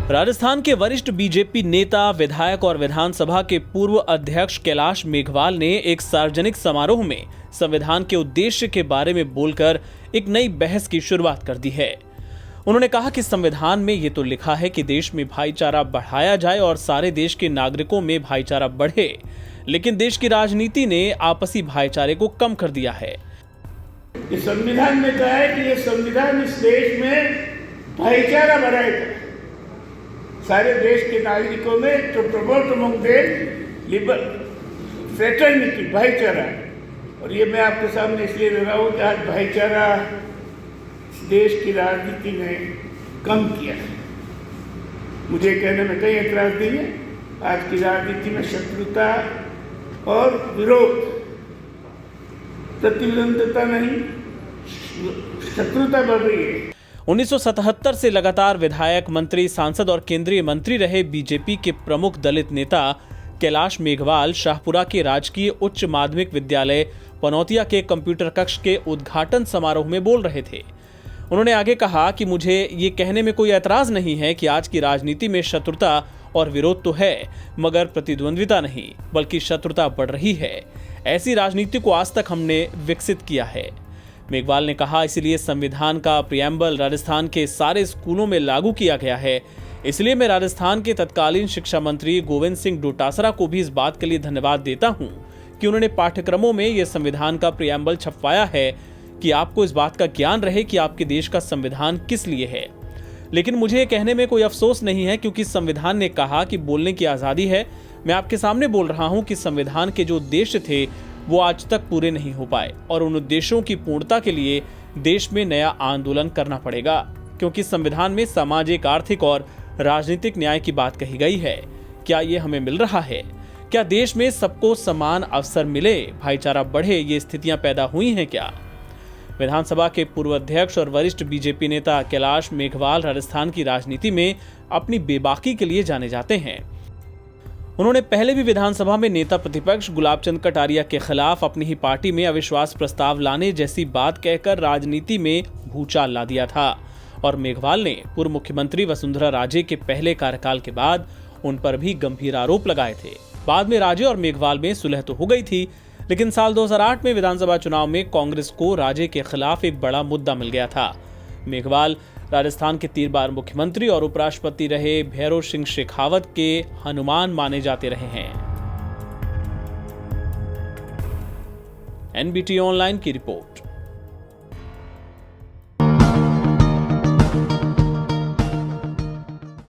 राजस्थान के वरिष्ठ बीजेपी नेता, विधायक और विधानसभा के पूर्व अध्यक्ष कैलाश मेघवाल ने एक सार्वजनिक समारोह में संविधान के उद्देश्य के बारे में बोलकर एक नई बहस की शुरुआत कर दी है। उन्होंने कहा कि संविधान में ये तो लिखा है कि देश में भाईचारा बढ़ाया जाए और सारे देश के नागरिकों में भाईचारा बढ़े, लेकिन देश की राजनीति ने आपसी भाईचारे को कम कर दिया है। संविधान में कहा है कि ये संविधान इस देश में भाईचारा बढ़ाएगा, सारे देश के नागरिकों में तो प्रमोट अमंग देम फ्रेटर्निटी, भाईचारा। और ये मैं आपके सामने इसलिए ले रहा हूँ कि आज भाईचारा देश की राजनीति ने कम किया है। मुझे कहने में कई एतराज नहीं है। आज की राजनीति में शत्रुता और विरोध, प्रतिद्वंद्विता नहीं, शत्रुता बढ़ रही है। 1977 से लगातार विधायक, मंत्री, सांसद और केंद्रीय मंत्री रहे बीजेपी के प्रमुख दलित नेता कैलाश मेघवाल शाहपुरा के राजकीय उच्च माध्यमिक विद्यालय पनौतिया के कंप्यूटर कक्ष के उद्घाटन समारोह में बोल रहे थे। उन्होंने आगे कहा कि मुझे ये कहने में कोई ऐतराज नहीं है कि आज की राजनीति में शत्रुता और विरोध तो है, मगर प्रतिद्वंद्विता नहीं, बल्कि शत्रुता बढ़ रही है। ऐसी राजनीति को आज तक हमने विकसित किया है। मेघवाल ने कहा, इसलिए संविधान का प्रियम्बल राजस्थान के सारे स्कूलों में लागू किया गया है। इसलिए मैं राजस्थान के तत्कालीन शिक्षा मंत्री गोविंद सिंह डोटासरा को भी इस बात के लिए धन्यवाद देता हूं कि उन्होंने पाठ्यक्रमों में यह संविधान का प्रियम्बल छपवाया है कि आपको इस बात का ज्ञान रहे कि आपके देश का संविधान किस लिए है। लेकिन मुझे ये कहने में कोई अफसोस नहीं है, क्योंकि संविधान ने कहा कि बोलने की आजादी है। मैं आपके सामने बोल रहा हूं कि संविधान के जो उद्देश्य थे वो आज तक पूरे नहीं हो पाए और उन उद्देश्यों की पूर्णता के लिए देश में नया आंदोलन करना पड़ेगा, क्योंकि संविधान में सामाजिक, आर्थिक और राजनीतिक न्याय की बात कही गई है। क्या ये हमें मिल रहा है? क्या देश में सबको समान अवसर मिले, भाईचारा बढ़े, ये स्थितियां पैदा हुई हैं क्या? विधानसभा के पूर्व अध्यक्ष और वरिष्ठ बीजेपी नेता कैलाश मेघवाल राजस्थान की राजनीति में अपनी बेबाकी के लिए जाने जाते हैं। उन्होंने पहले भी विधानसभा में नेता प्रतिपक्ष गुलाब चंद कटारिया के खिलाफ अपनी ही पार्टी में अविश्वास प्रस्ताव लाने जैसी बात कहकर राजनीति में भूचाल ला दिया था और मेघवाल ने पूर्व मुख्यमंत्री वसुंधरा राजे के पहले कार्यकाल के बाद उन पर भी गंभीर आरोप लगाए थे। बाद में राजे और मेघवाल में सुलह तो हो गई थी, लेकिन साल 2008 में विधानसभा चुनाव में कांग्रेस को राजे के खिलाफ एक बड़ा मुद्दा मिल गया था। मेघवाल राजस्थान के 3 बार मुख्यमंत्री और उपराष्ट्रपति रहे भैरव सिंह शेखावत के हनुमान माने जाते रहे हैं। NBT ऑनलाइन की रिपोर्ट।